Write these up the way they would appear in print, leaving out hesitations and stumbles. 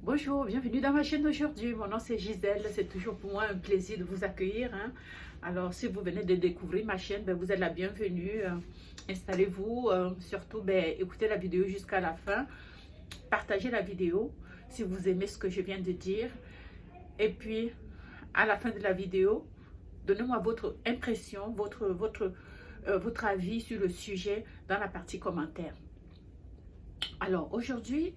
Bonjour, bienvenue dans ma chaîne aujourd'hui. Mon nom c'est Gisèle, c'est toujours pour moi un plaisir de vous accueillir, hein. Alors si vous venez de découvrir ma chaîne, vous êtes la bienvenue. Installez-vous, surtout écoutez la vidéo jusqu'à la fin. Partagez la vidéo si vous aimez ce que je viens de dire. Et puis à la fin de la vidéo, donnez-moi votre impression, votre avis sur le sujet dans la partie commentaire. Alors aujourd'hui,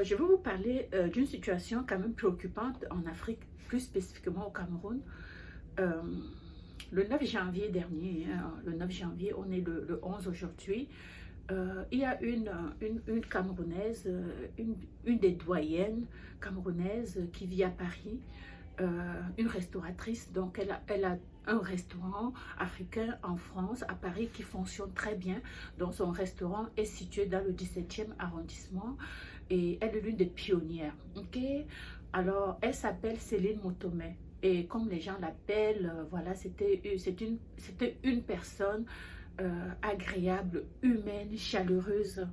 je vais vous parler d'une situation quand même préoccupante en Afrique, plus spécifiquement au Cameroun. Euh, le 9 janvier dernier, hein, le 9 janvier, on est le 11 aujourd'hui, il y a une Camerounaise, une des doyennes camerounaises qui vit à Paris, une restauratrice. Donc elle a un restaurant africain en France, à Paris, qui fonctionne très bien. Donc son restaurant est situé dans le 17e arrondissement et elle est l'une des pionnières. Ok, alors elle s'appelle Céline Motomé. Et comme les gens l'appellent, voilà, c'était une personne agréable, humaine, chaleureuse.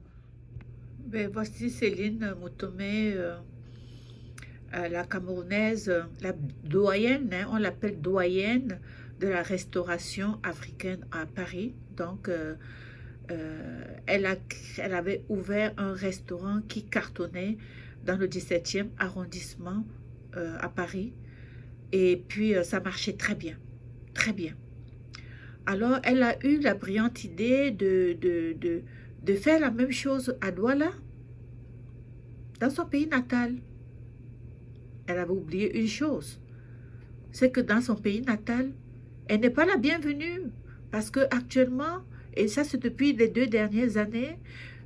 Ben, voici Céline Moutomé, la Camerounaise, la doyenne, hein, on l'appelle doyenne de la restauration africaine à Paris. Donc, elle avait ouvert un restaurant qui cartonnait dans le 17e arrondissement à Paris. Et puis, ça marchait très bien, très bien. Alors, elle a eu la brillante idée de faire la même chose à Douala, dans son pays natal. Elle avait oublié une chose, c'est que dans son pays natal, elle n'est pas la bienvenue. Parce que actuellement, et ça c'est depuis les 2 dernières années,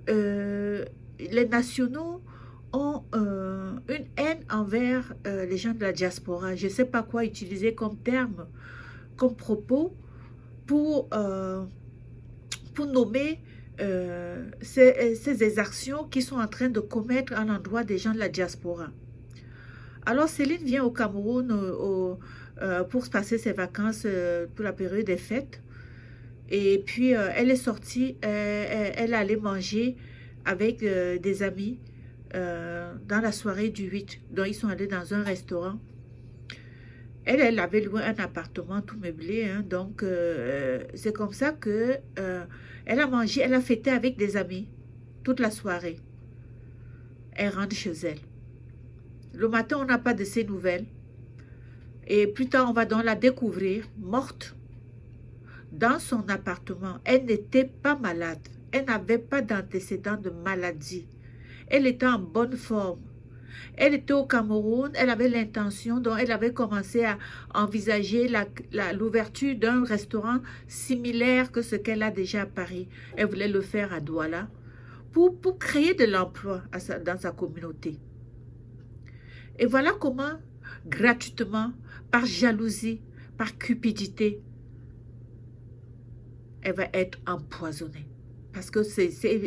les nationaux ont une haine envers les gens de la diaspora. Je ne sais pas quoi utiliser comme terme, comme propos, pour, euh, pour nommer ces exactions qu'ils sont en train de commettre à l'endroit des gens de la diaspora. Alors Céline vient au Cameroun pour passer ses vacances pour la période des fêtes. Et puis elle est sortie, elle allait manger avec des amis dans la soirée du 8. Donc ils sont allés dans un restaurant. Elle avait loué un appartement tout meublé, hein. Donc c'est comme ça que elle a mangé, elle a fêté avec des amis toute la soirée. Elle rentre chez elle. Le matin, on n'a pas de ses nouvelles. Et plus tard, on va donc la découvrir morte dans son appartement. Elle n'était pas malade. Elle n'avait pas d'antécédent de maladie. Elle était en bonne forme. Elle était au Cameroun. Elle avait l'intention, donc elle avait commencé à envisager l'ouverture d'un restaurant similaire que ce qu'elle a déjà à Paris. Elle voulait le faire à Douala pour créer de l'emploi dans sa communauté. Et voilà comment, gratuitement, par jalousie, par cupidité, elle va être empoisonnée. Parce que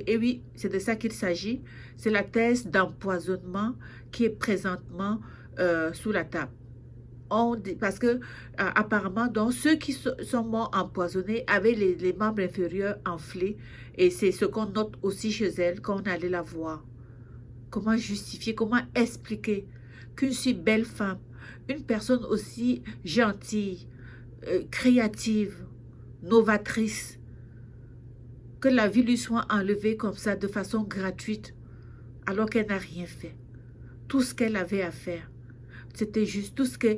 et oui, c'est de ça qu'il s'agit. C'est la thèse d'empoisonnement qui est présentement sous la table. Parce que apparemment, donc, ceux qui sont morts empoisonnés avaient les membres inférieurs enflés. Et c'est ce qu'on note aussi chez elle quand on allait la voir. Comment justifier, comment expliquer qu'une si belle femme, une personne aussi gentille, créative, novatrice, que la vie lui soit enlevée comme ça de façon gratuite, alors qu'elle n'a rien fait. Tout ce qu'elle avait à faire, c'était juste tout ce que...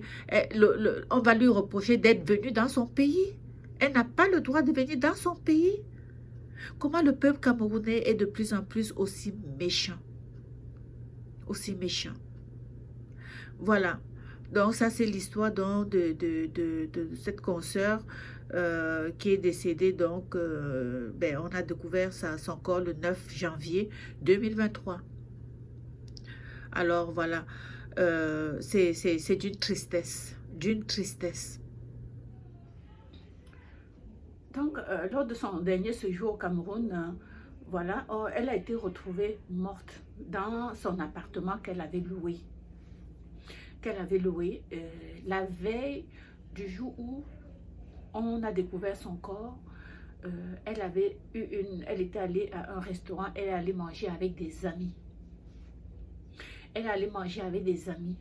on va lui reprocher d'être venue dans son pays. Elle n'a pas le droit de venir dans son pays. Comment le peuple camerounais est de plus en plus aussi méchant. Aussi méchant. Voilà. Donc ça c'est l'histoire de cette consoeur qui est décédée. Donc on a découvert son corps le 9 janvier 2023. Alors voilà, c'est d'une tristesse, d'une tristesse. Donc, lors de son dernier séjour au Cameroun, voilà, elle a été retrouvée morte dans son appartement qu'elle avait loué. La veille du jour où on a découvert son corps. Elle était allée à un restaurant, elle est allée manger avec des amis. Elle allait manger avec des amis.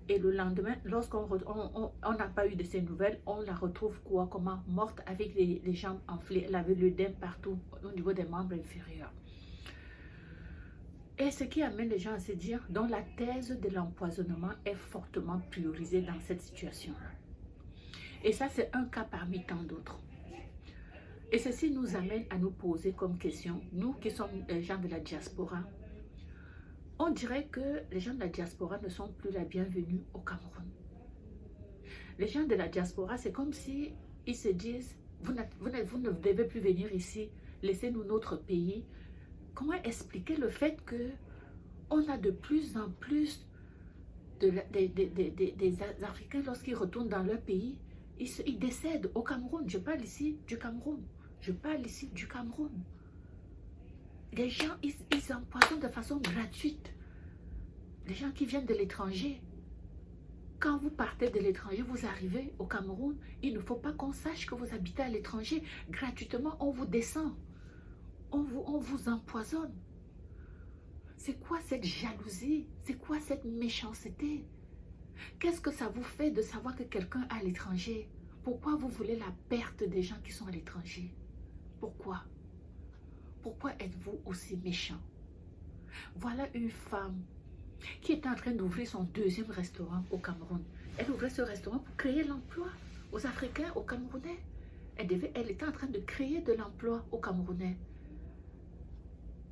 Et le lendemain, lorsqu'on n'a pas eu de ces nouvelles, on la retrouve quoi? Comment? Morte avec les jambes enflées. Elle avait l'œdème partout au niveau des membres inférieurs. Et ce qui amène les gens à se dire, donc la thèse de l'empoisonnement est fortement priorisée dans cette situation-là. Et ça, c'est un cas parmi tant d'autres. Et ceci nous amène à nous poser comme question, nous qui sommes les gens de la diaspora, on dirait que les gens de la diaspora ne sont plus la bienvenue au Cameroun. Les gens de la diaspora, c'est comme si ils se disent, vous ne devez plus venir ici, laissez-nous notre pays. Comment expliquer le fait que on a de plus en plus des Africains, lorsqu'ils retournent dans leur pays, ils décèdent au Cameroun. Je parle ici du Cameroun. Je parle ici du Cameroun. Les gens, ils empoisonnent de façon gratuite. Les gens qui viennent de l'étranger. Quand vous partez de l'étranger, vous arrivez au Cameroun, il ne faut pas qu'on sache que vous habitez à l'étranger. Gratuitement, on vous descend. On vous empoisonne. C'est quoi cette jalousie? C'est quoi cette méchanceté? Qu'est-ce que ça vous fait de savoir que quelqu'un est à l'étranger? Pourquoi vous voulez la perte des gens qui sont à l'étranger? Pourquoi? Pourquoi êtes-vous aussi méchant? Voilà une femme qui est en train d'ouvrir son deuxième restaurant au Cameroun. Elle ouvrait ce restaurant pour créer l'emploi aux Africains, aux Camerounais. Elle était en train de créer de l'emploi aux Camerounais.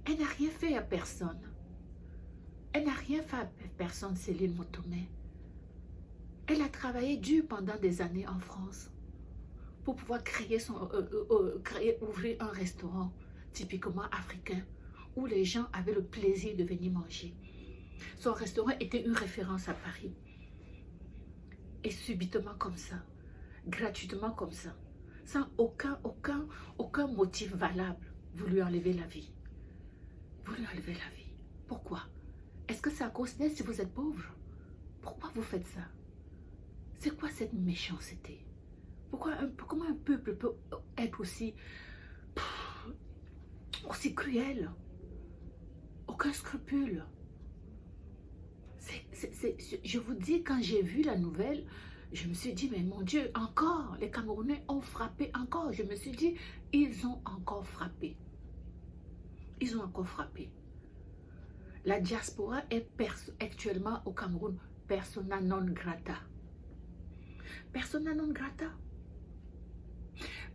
Elle n'a rien fait à personne. Elle n'a rien fait à personne, Céline Motomé. Elle a travaillé dur pendant des années en France pour pouvoir ouvrir un restaurant typiquement africain où les gens avaient le plaisir de venir manger. Son restaurant était une référence à Paris. Et subitement comme ça, gratuitement comme ça, sans aucun motif valable, vous lui enlevez la vie. Vous lui enlevez la vie. Pourquoi? Est-ce que c'est à cause d'elle si vous êtes pauvre? Pourquoi vous faites ça? C'est quoi cette méchanceté? Comment un peuple peut être aussi cruel? Aucun scrupule. Je vous dis, quand j'ai vu la nouvelle, je me suis dit, mais mon Dieu, encore, les Camerounais ont frappé encore. Je me suis dit, ils ont encore frappé. Ils ont encore frappé. La diaspora est actuellement au Cameroun persona non grata. Persona non grata.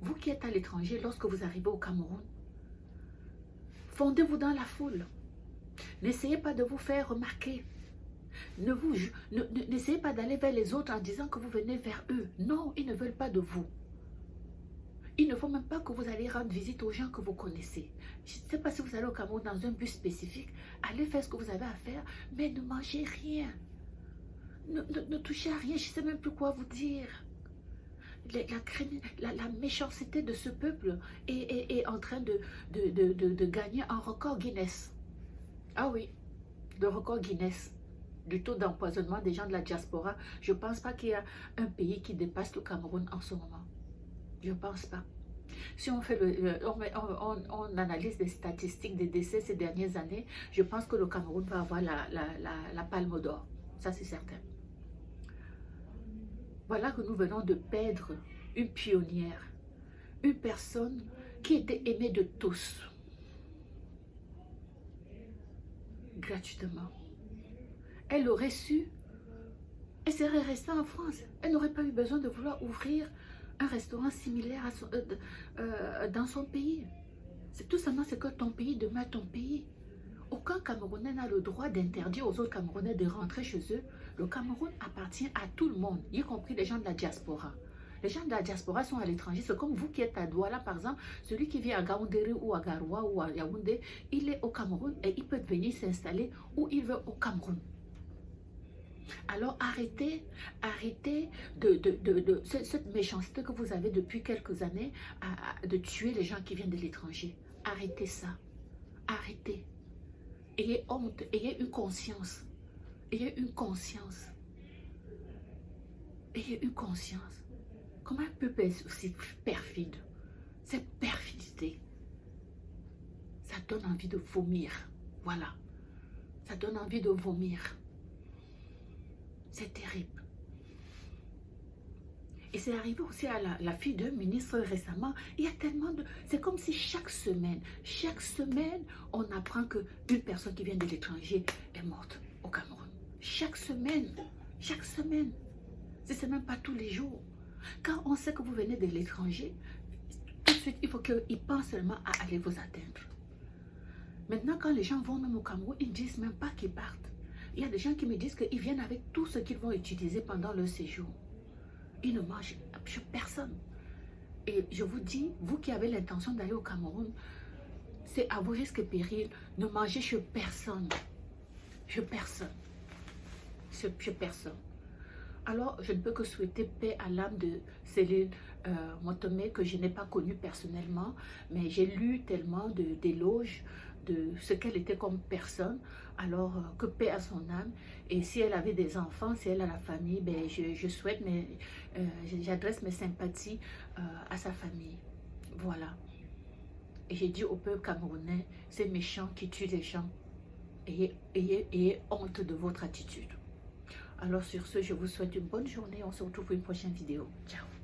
Vous qui êtes à l'étranger, lorsque vous arrivez au Cameroun, fondez-vous dans la foule. N'essayez pas de vous faire remarquer. N'essayez pas d'aller vers les autres en disant que vous venez vers eux. Non, ils ne veulent pas de vous. Il ne faut même pas que vous allez rendre visite aux gens que vous connaissez. Je ne sais pas si vous allez au Cameroun dans un bus spécifique. Allez faire ce que vous avez à faire, mais ne mangez rien. Ne touchez à rien, je ne sais même plus quoi vous dire. La méchanceté de ce peuple est en train de gagner un record Guinness. Ah oui, le record Guinness du taux d'empoisonnement des gens de la diaspora. Je ne pense pas qu'il y a un pays qui dépasse le Cameroun en ce moment. Je ne pense pas. Si on fait on analyse les statistiques des décès ces dernières années, je pense que le Cameroun va avoir la palme d'or. Ça, c'est certain. Voilà que nous venons de perdre une pionnière, une personne qui était aimée de tous, gratuitement. Elle aurait su, elle serait restée en France. Elle n'aurait pas eu besoin de vouloir ouvrir un restaurant similaire dans son pays. C'est tout simplement ce que ton pays demeure ton pays. Aucun Camerounais n'a le droit d'interdire aux autres Camerounais de rentrer chez eux. Le Cameroun appartient à tout le monde, y compris les gens de la diaspora. Les gens de la diaspora sont à l'étranger. C'est comme vous qui êtes à Douala, par exemple. Celui qui vient à Gaoundéré ou à Garoua ou à Yaoundé, il est au Cameroun et il peut venir s'installer où il veut au Cameroun. Alors arrêtez cette méchanceté que vous avez depuis quelques années de tuer les gens qui viennent de l'étranger. Arrêtez ça. Arrêtez. Ayez honte, ayez une conscience. Ayez une conscience. Ayez une conscience. Comment un peuple est aussi perfide? Cette perfidité, ça donne envie de vomir. Voilà. Ça donne envie de vomir. C'est terrible. Et c'est arrivé aussi à la fille d'un ministre récemment. Il y a tellement de... C'est comme si chaque semaine, on apprend qu'une personne qui vient de l'étranger est morte au Cameroun. Chaque semaine. C'est même pas tous les jours. Quand on sait que vous venez de l'étranger, tout de suite, il faut qu'ils pensent seulement à aller vous atteindre. Maintenant, quand les gens vont même au Cameroun, ils ne disent même pas qu'ils partent. Il y a des gens qui me disent qu'ils viennent avec tout ce qu'ils vont utiliser pendant leur séjour. Ils ne mangent chez personne. Et je vous dis, vous qui avez l'intention d'aller au Cameroun, c'est à vos risques et périls, ne mangez chez personne. Chez personne. Chez personne. Alors, je ne peux que souhaiter paix à l'âme de Céline Motomé, que je n'ai pas connue personnellement, mais j'ai lu tellement d'éloges de ce qu'elle était comme personne. Alors, que paix à son âme. Et si elle avait des enfants, si elle a la famille, ben, je souhaite, j'adresse mes sympathies à sa famille. Voilà. Et j'ai dit au peuple camerounais, ces méchants qui tuent les gens, ayez honte de votre attitude. Alors sur ce, je vous souhaite une bonne journée. On se retrouve pour une prochaine vidéo. Ciao.